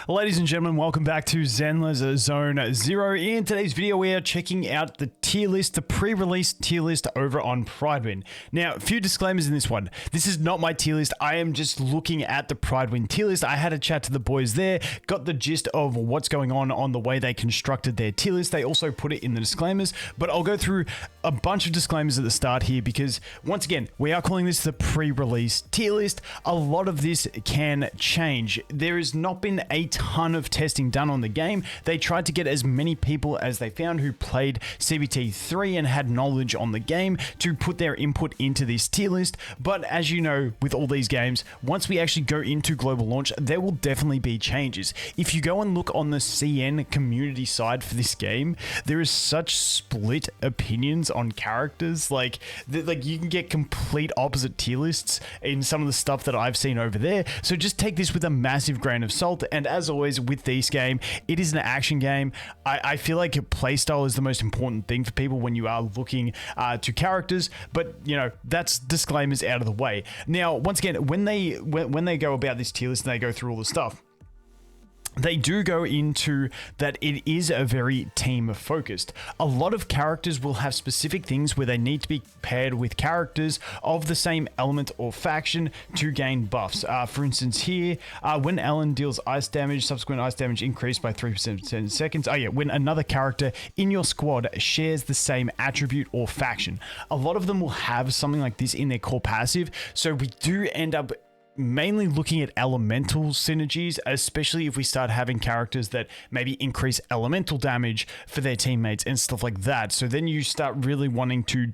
Ladies and gentlemen, welcome back to Zenless Zone 0. In today's video, we are checking out the tier list, the pre-release tier list over on Pridewin. Now, a few disclaimers in this one. This is not my tier list. I am just looking at the Pridewin tier list. I had a chat to the boys there, got the gist of what's going on the way they constructed their tier list. They also put it in the disclaimers, but I'll go through a bunch of disclaimers at the start here because, once again, we are calling this the pre-release tier list. A lot of this can change. There has not been a ton of testing done on the game. They tried to get as many people as they found who played CBT3 and had knowledge on the game to put their input into this tier list. But as you know, with all these games, once we actually go into global launch, there will definitely be changes. If you go and look on the CN community side for this game, there is such split opinions on characters. Like you can get complete opposite tier lists in some of the stuff that I've seen over there. So just take this with a massive grain of salt. And as always with this game, it is an action game. I feel like playstyle is the most important thing for people when you are looking to characters, but you know, that's disclaimers out of the way. Now, once again, when they go about this tier list and they go through all the stuff, they do go into that it is a very team focused. A lot of characters will have specific things where they need to be paired with characters of the same element or faction to gain buffs. For instance here, when Ellen deals ice damage, subsequent ice damage increased by 3% in 10 seconds. When another character in your squad shares the same attribute or faction. A lot of them will have something like this in their core passive, so we do end up mainly looking at elemental synergies, especially if we start having characters that maybe increase elemental damage for their teammates and stuff like that. So then you start really wanting to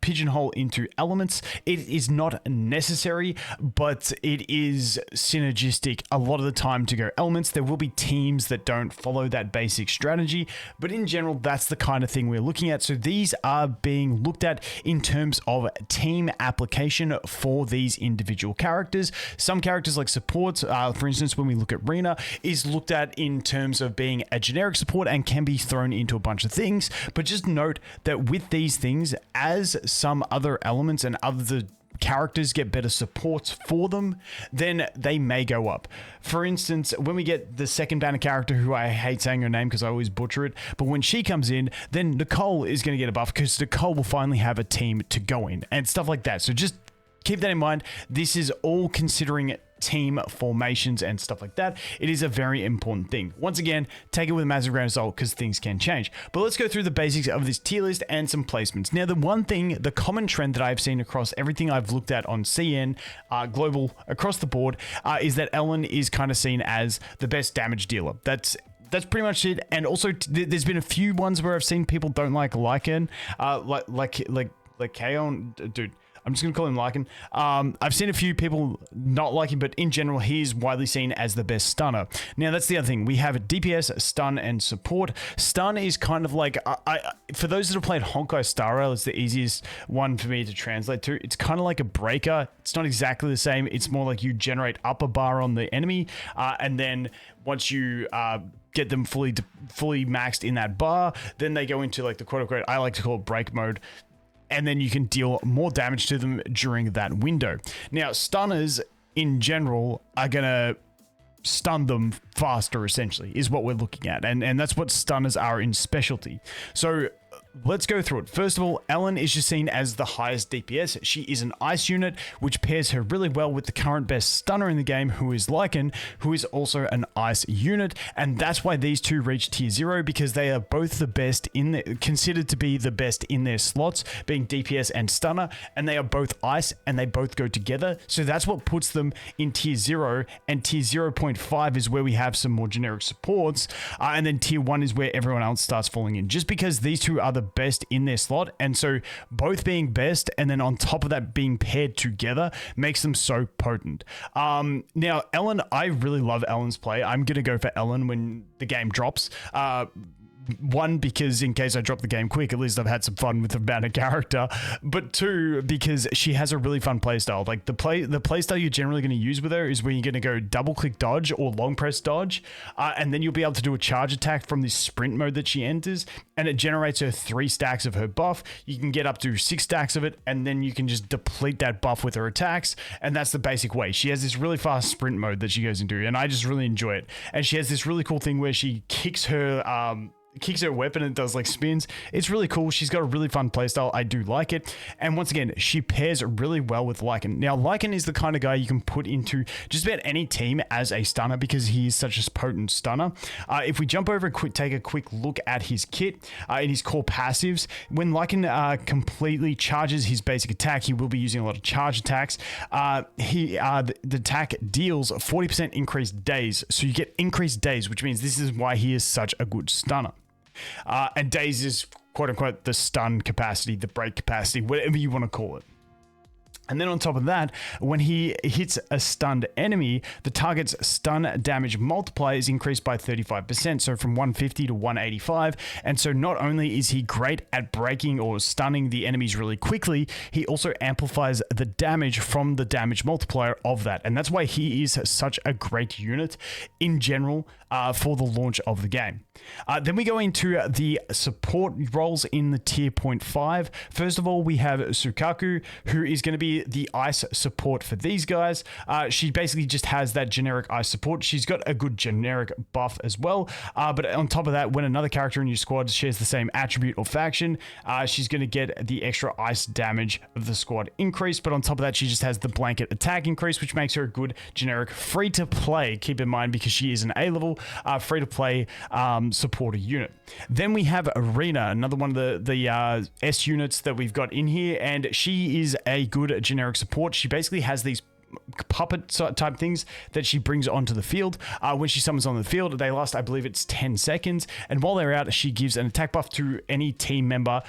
pigeonhole into elements. It is not necessary, but it is synergistic a lot of the time to go elements. There will be teams that don't follow that basic strategy, but in general, that's the kind of thing we're looking at. So these are being looked at in terms of team application for these individual characters. Some characters like supports, for instance, when we look at Rena, is looked at in terms of being a generic support and can be thrown into a bunch of things. But just note that with these things, as some other elements and other characters get better supports for them, then they may go up. For instance, when we get the second banner character, who I hate saying her name because I always butcher it, but when she comes in, then Nicole is going to get a buff because Nicole will finally have a team to go in and stuff like that. So just keep that in mind. This is all considering team formations and stuff like that. It is a very important thing. Once again, take it with a massive grain of salt because things can change. But let's go through the basics of this tier list and some placements. Now, the one thing, the common trend that I've seen across everything I've looked at on CN, global, across the board, is that Ellen is kind of seen as the best damage dealer. That's pretty much it. And also, there's been a few ones where I've seen people don't like Lycan, like Kaon, dude. I'm just going to call him Lycan. I've seen a few people not like him, but in general, he's widely seen as the best stunner. Now, that's the other thing. We have a DPS, stun, and support. Stun is kind of like, for those that have played Honkai Star Rail, it's the easiest one for me to translate to. It's kind of like a breaker. It's not exactly the same. It's more like you generate up a bar on the enemy, and then once you get them fully maxed in that bar, then they go into like the quote-unquote, I like to call it break mode, and then you can deal more damage to them during that window. Now, stunners in general are gonna stun them faster, essentially, is what we're looking at. And that's what stunners are in specialty. So let's go through it. First of all, Ellen is just seen as the highest DPS. She is an ice unit, which pairs her really well with the current best stunner in the game, who is Lycan, who is also an ice unit. And that's why these two reach tier 0, because they are both the best considered to be the best in their slots, being DPS and stunner, and they are both ice and they both go together. So that's what puts them in tier 0, and tier 0.5 is where we have some more generic supports, and then tier 1 is where everyone else starts falling in, just because these two are the best in their slot. And so both being best and then on top of that being paired together makes them so potent. Now, Ellen, I really love Ellen's play. I'm gonna go for Ellen when the game drops. One, because in case I drop the game quick, at least I've had some fun with the amount of character. But two, because she has a really fun playstyle. Like the playstyle you're generally going to use with her is where you're going to go double click dodge or long press dodge, and then you'll be able to do a charge attack from this sprint mode that she enters, and it generates her 3 stacks of her buff. You can get up to 6 stacks of it, and then you can just deplete that buff with her attacks, and that's the basic way. She has this really fast sprint mode that she goes into, and I just really enjoy it. And she has this really cool thing where she kicks her weapon and does like spins. It's really cool. She's got a really fun playstyle. I do like it. And once again, she pairs really well with Lycan. Now, Lycan is the kind of guy you can put into just about any team as a stunner because he is such a potent stunner. If we jump over and take a quick look at his kit and his core passives, when Lycan completely charges his basic attack, he will be using a lot of charge attacks. The attack deals 40% increased days. So you get increased days, which means this is why he is such a good stunner. And days is quote unquote the stun capacity, the break capacity, whatever you want to call it. And then on top of that, when he hits a stunned enemy, the target's stun damage multiplier is increased by 35%, so from 150 to 185. And so not only is he great at breaking or stunning the enemies really quickly, he also amplifies the damage from the damage multiplier of that. And that's why he is such a great unit in general for the launch of the game. Then we go into the support roles in the tier 0.5. First of all, we have Sukaku, who is going to be the ice support for these guys. She basically just has that generic ice support. She's got a good generic buff as well. But on top of that, when another character in your squad shares the same attribute or faction, she's going to get the extra ice damage of the squad increase. But on top of that, she just has the blanket attack increase, which makes her a good generic free-to-play. Keep in mind, because she is an A-level free-to-play supporter unit. Then we have Arena, another one of the S units that we've got in here, and she is a good generic support. She basically has these puppet type things that she brings onto the field. When she summons on the field, they last, I believe it's 10 seconds, and while they're out, she gives an attack buff to any team member,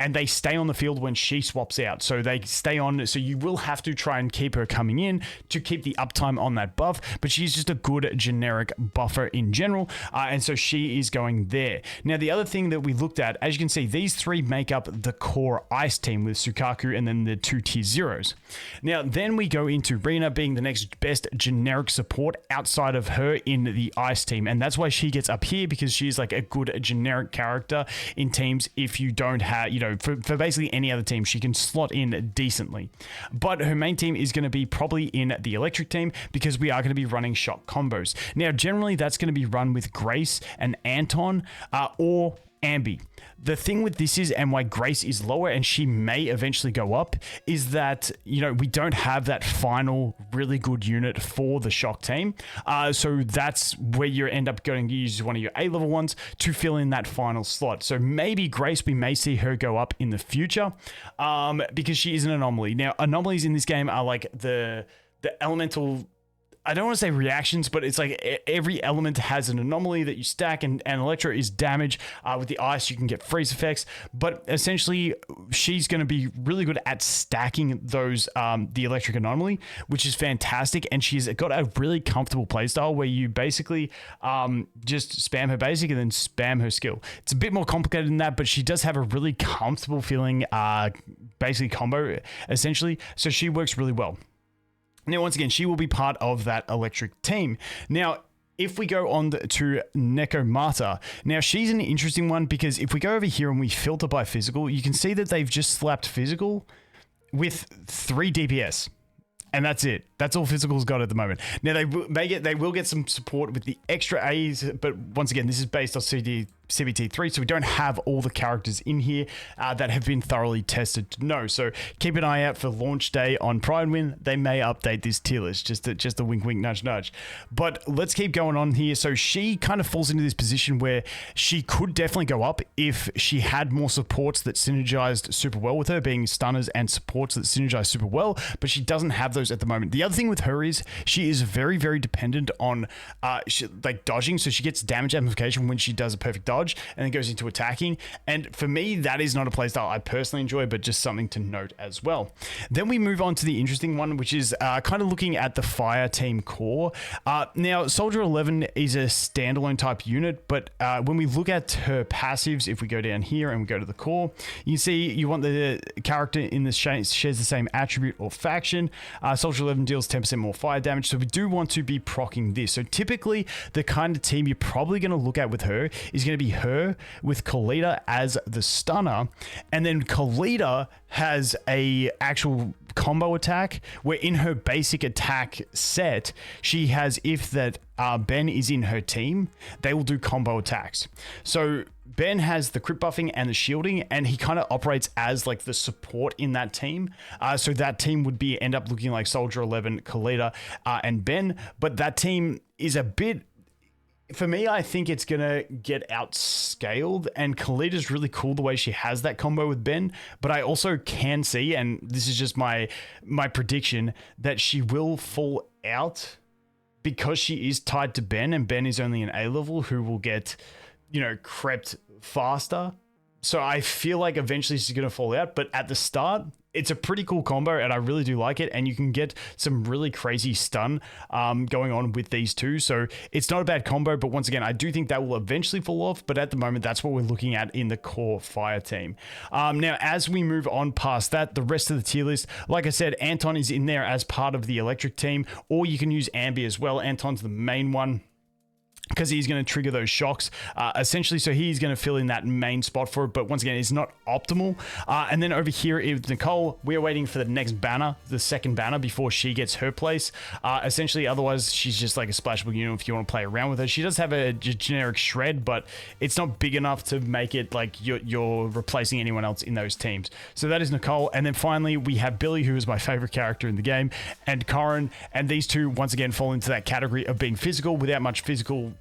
and they stay on the field when she swaps out. So they stay on. So you will have to try and keep her coming in to keep the uptime on that buff. But she's just a good generic buffer in general. And so she is going there. Now, the other thing that we looked at, as you can see, these 3 make up the core ice team with Sukaku and then the 2 tier 0s. Now, then we go into Rina being the next best generic support outside of her in the ice team. And that's why she gets up here, because she's like a good generic character in teams. If you don't have, for basically any other team, she can slot in decently. But her main team is going to be probably in the electric team, because we are going to be running shock combos. Now, generally, that's going to be run with Grace and Anton or Ambi. The thing with this is, and why Grace is lower and she may eventually go up, is that, we don't have that final really good unit for the shock team. So that's where you end up going to use one of your A-level ones to fill in that final slot. So maybe Grace, we may see her go up in the future because she is an anomaly. Now, anomalies in this game are like the elemental, I don't want to say reactions, but it's like every element has an anomaly that you stack, and Electra is damage. With the ice, you can get freeze effects, but essentially she's going to be really good at stacking those, the electric anomaly, which is fantastic. And she's got a really comfortable playstyle where you basically just spam her basic and then spam her skill. It's a bit more complicated than that, but she does have a really comfortable feeling, basically combo essentially. So she works really well. Now, once again, she will be part of that electric team. Now, if we go on to Nekomata, now she's an interesting one, because if we go over here and we filter by physical, you can see that they've just slapped physical with 3 DPS. And that's it. That's all physical's got at the moment. Now, they will get some support with the extra A's, but once again, this is based on CBT3, so we don't have all the characters in here that have been thoroughly tested to know. So keep an eye out for launch day on Pride Win. They may update this tier list, just a wink, wink, nudge, nudge. But let's keep going on here. So she kind of falls into this position where she could definitely go up if she had more supports that synergized super well with her, being stunners and supports that synergize super well, but she doesn't have those at the moment. The other thing with her is she is very, very dependent on like dodging, so she gets damage amplification when she does a perfect dodge. dodge and then goes into attacking. And for me, that is not a playstyle I personally enjoy, but just something to note as well. Then we move on to the interesting one, which is kind of looking at the fire team core. Now, Soldier 11 is a standalone type unit, but when we look at her passives, if we go down here and we go to the core, you can see you want the character in this shares the same attribute or faction. Soldier 11 deals 10% more fire damage, so we do want to be proccing this. So typically, the kind of team you're probably going to look at with her is going to be her with Khalida as the stunner, and then Khalida has a actual combo attack where in her basic attack set, she has, if that Ben is in her team, they will do combo attacks. So Ben has the crit buffing and the shielding, and he kind of operates as like the support in that team. So that team would end up looking like Soldier 11, Khalida, and Ben, but that team is a bit... For me, I think it's going to get outscaled, and Khalida's really cool the way she has that combo with Ben, but I also can see, and this is just my prediction, that she will fall out because she is tied to Ben, and Ben is only an A level who will get, crept faster. So I feel like eventually she's going to fall out, but at the start, it's a pretty cool combo, and I really do like it, and you can get some really crazy stun going on with these two, so it's not a bad combo, but once again, I do think that will eventually fall off, but at the moment, that's what we're looking at in the core fire team. Now, as we move on past that, the rest of the tier list, like I said, Anton is in there as part of the electric team, or you can use Ambi as well. Anton's the main one, because he's going to trigger those shocks, essentially, so he's going to fill in that main spot for it, but once again, it's not optimal. And then over here with Nicole, we're waiting for the next banner, the second banner, before she gets her place. Essentially, otherwise, she's just like a splashable unit if you want to play around with her. She does have a generic shred, but it's not big enough to make it like you're replacing anyone else in those teams. So that is Nicole, and then finally, we have Billy, who is my favorite character in the game, and Corin, and these two, once again, fall into that category of being physical without much physical,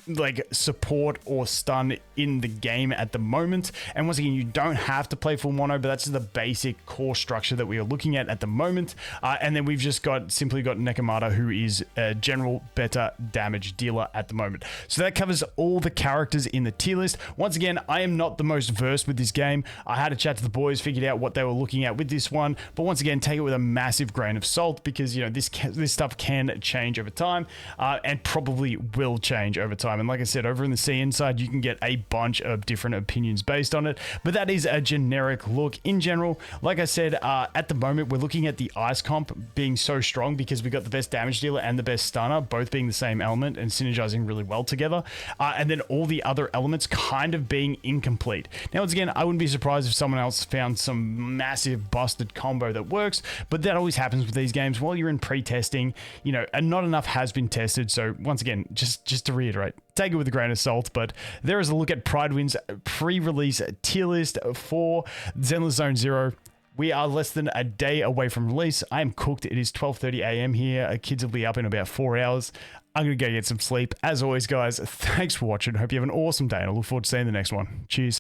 like support or stun in the game at the moment. And once again, you don't have to play full mono, but that's the basic core structure that we are looking at the moment. And then we've just simply got Nekomata, who is a general better damage dealer at the moment. So that covers all the characters in the tier list. Once again, I am not the most versed with this game. I had a chat to the boys, figured out what they were looking at with this one, but once again, take it with a massive grain of salt, because this stuff can change over time, and probably will change over time. And like I said, over in the CN side, you can get a bunch of different opinions based on it, but that is a generic look in general. Like I said, at the moment, we're looking at the ice comp being so strong because we got the best damage dealer and the best stunner, both being the same element and synergizing really well together. And then all the other elements kind of being incomplete. Now, once again, I wouldn't be surprised if someone else found some massive busted combo that works, but that always happens with these games while you're in pre-testing, and not enough has been tested. So once again, just to reiterate, take it with a grain of salt, but there is a look at Pridewin's pre-release tier list for Zenless Zone Zero. We are less than a day away from release. I am cooked. It is 12:30 a.m. here. Kids will be up in about 4 hours. I'm going to go get some sleep. As always, guys, thanks for watching. Hope you have an awesome day, and I look forward to seeing the next one. Cheers.